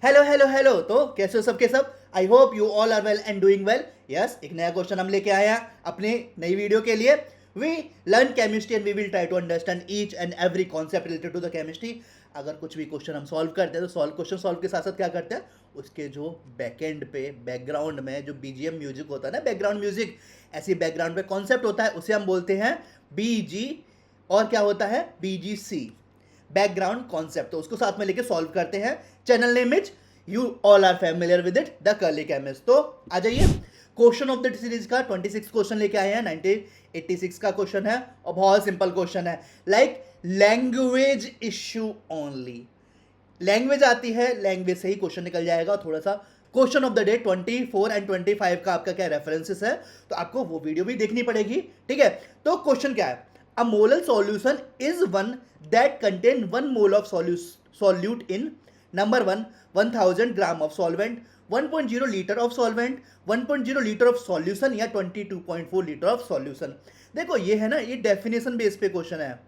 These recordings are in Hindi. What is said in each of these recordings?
Hello hello hello. तो कैसे हो सबके सब? I hope you all are well and doing well. Yes, एक नया क्वेश्चन हम लेके आए हैं अपने नई वीडियो के लिए। We learn chemistry and we will try to understand each and every concept related to the chemistry. अगर कुछ भी क्वेश्चन हम सॉल्व करते हैं तो क्वेश्चन सॉल्व के साथ साथ क्या करते हैं, उसके जो बैकएंड पे बैकग्राउंड में जो बीजीएम म्यूजिक होता है ना, बैकग्राउंड म्यूजिक, ऐसी बैकग्राउंड पे कॉन्सेप्ट होता है, उसे हम बोलते हैं बीजी। और क्या होता है? BGC, background concept. तो उसको साथ में लेके सॉल्व करते हैं। Channel name is you all are familiar with it, the curly chemist. तो आ जाइए, क्वेश्चन ऑफ द सीरीज का 26 क्वेश्चन लेके आए हैं। 1986 का क्वेश्चन है और बहुत सिंपल क्वेश्चन है, like language issue only. Language आती है, लैंग्वेज से ही क्वेश्चन निकल जाएगा। थोड़ा सा question of the day 24 and 25 का आपका क्या रेफरेंसेस है, तो आपको वो वीडियो भी देखनी पड़ेगी। ठीक है, तो क्वेश्चन क्या है? A molar solution is one that contain 1 mole of solute in number 1 1000 gram of solvent, 1.0 litre of solvent, 1.0 litre of solution या 22.4 लीटर ऑफ सॉल्यूशन। देखो ये है ना, ये डेफिनेशन बेस पे क्वेश्चन है।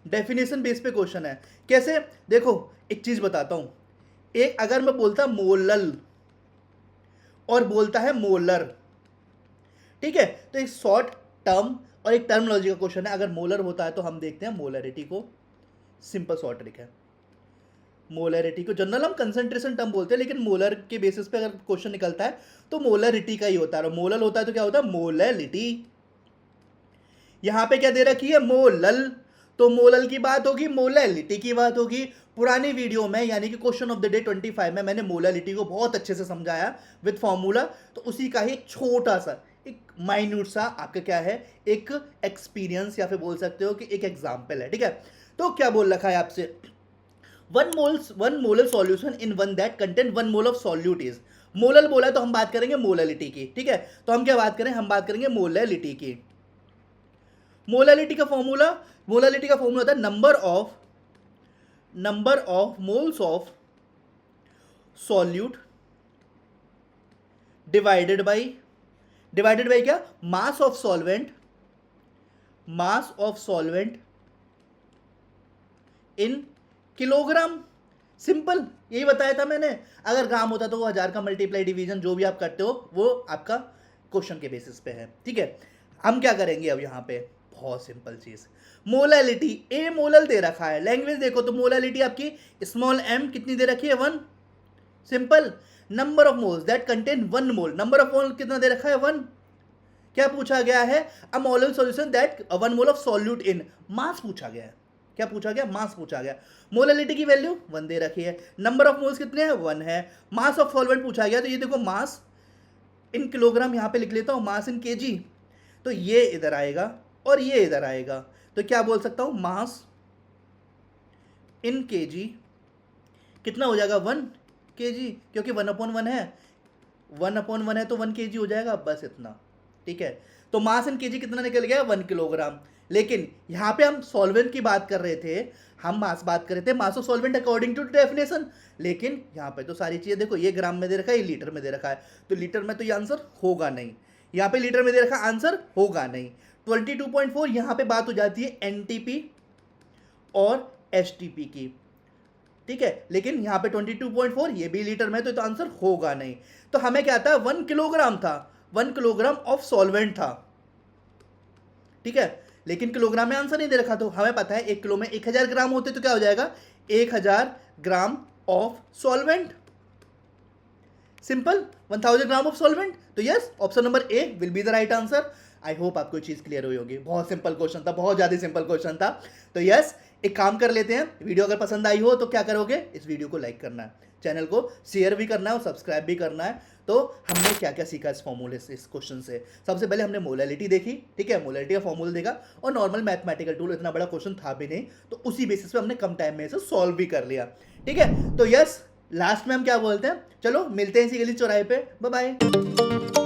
डेफिनेशन बेस पे क्वेश्चन है। कैसे? देखो एक चीज बताता हूं। एक अगर मैं बोलता मोलल और बोलता है मोलर, ठीक है, तो एक शॉर्ट टर्म और एक टर्मिनोलॉजी का क्वेश्चन है। अगर मोलर होता है तो हम देखते हैं मोलरिटी को, सिंपल शॉर्ट ट्रिक है। मोलरिटी को जनरल हम कंसंट्रेशन टर्म बोलते हैं, लेकिन मोलर के बेसिस पे अगर क्वेश्चन निकलता है तो मोलरिटी का ही होता है। और मोलल होता है तो क्या होता है? मोललिटी। यहां पे क्या दे रखी है? मोलल। तो मोलल की बात होगी, मोललिटी की बात होगी। पुरानी वीडियो में यानी कि क्वेश्चन ऑफ द डे 25 में मैंने मोललिटी को बहुत अच्छे से समझाया विद फॉर्मूला। तो उसी का ही एक छोटा सा, एक माइन्यूट सा आपका क्या है, एक एक्सपीरियंस या फिर बोल सकते हो कि एक एग्जाम्पल है। ठीक है, तो क्या बोल रखा है आपसे? 1 molar solution in one that contain 1 mole of solute is. Molal बोला है तो हम बात करेंगे मोललिटी की। ठीक है, तो हम क्या बात करें? हम बात करेंगे मोललिटी की। मोललिटी का फॉर्मूला होता है number of moles of solute divided by क्या? Mass of solvent in kilogram. Simple, यही बताया था मैंने। अगर ग्राम होता तो वो 1000 का मल्टीप्लाई डिवीजन जो भी आप करते हो वो आपका क्वेश्चन के बेसिस पे है। ठीक है, हम क्या करेंगे अब यहाँ पे? बहुत सिंपल चीज, मोलैलिटी। ए मोलल दे रखा है, लैंग्वेज देखो तो मोलैलिटी आपकी स्मॉल m कितनी दे रखी है? 1। Simple. Number of moles that contain 1 mole, number of mole कितना दे रखा है? 1। क्या पूछा गया है? A molar solution that 1 mole of solute in. Mass पूछा गया है। क्या पूछा गया? मास पूछा गया। मोललिटी की वैल्यू 1 दे रखी है। नंबर ऑफ मोल्स कितने हैं? 1 है। मास ऑफ सॉल्वेंट पूछा गया, तो ये देखो मास इन किलोग्राम यहां पे लिख लेता हूं, मास इन केजी। तो ये इधर आएगा और ये इधर आएगा, तो क्या बोल सकता हूं? मास इन केजी कितना हो जाएगा? 1 केजी, क्योंकि 1/1 है। 1/1 है तो 1 केजी हो जाएगा, बस इतना। ठीक है, तो मास इन केजी कितना निकल गया? 1 किलोग्राम। लेकिन यहां पे हम सॉल्वेंट की बात कर रहे थे, हम मास बात कर रहे थे, mass of solvent according to definition. लेकिन यहां पे तो सारी चीजें देखो, ये ग्राम में दे रखा है, ये लीटर में दे रखा है, तो लीटर में तो ये आंसर होगा नहीं। यहां पे लीटर में दे रखा, आंसर होगा नहीं। 22.4 यहां पे बात हो जाती है एनटीपी और एसटीपी की। ठीक है, लेकिन यहां पे 22.4 ये भी लीटर में, तो आंसर होगा नहीं। तो हमें क्या था? 1 किलोग्राम था, 1 किलोग्राम ऑफ सॉल्वेंट था। ठीक है, लेकिन किलोग्राम में आंसर नहीं दे रखा। तो हमें पता है 1 किलो में 1000 ग्राम होते, तो क्या हो जाएगा? 1000 gram of solvent. Simple, 1000 gram of solvent. तो yes, option number A will be the right answer. I hope आपको चीज क्लियर हुई होगी। बहुत सिंपल क्वेश्चन था, बहुत ज्यादा सिंपल क्वेश्चन था। तो यस, एक काम कर लेते हैं, वीडियो अगर पसंद आई हो तो क्या करोगे? इस वीडियो को लाइक करना है, चैनल को शेयर भी करना है और सब्सक्राइब भी करना है। तो हमने क्या क्या सीखा इस फॉर्मूले से, इस क्वेश्चन से? सबसे पहले हमने मोलैलिटी देखी। ठीक है, मोलैलिटी का फॉर्मूला देखा और नॉर्मल मैथमेटिकल टूल, इतना बड़ा क्वेश्चन था भी नहीं, तो उसी बेसिस पे हमने कम टाइम में इसे सॉल्व भी कर लिया। ठीक है, तो यस, लास्ट में हम क्या बोलते हैं? चलो मिलते हैं इसी गली चौराहे पे। Bye bye.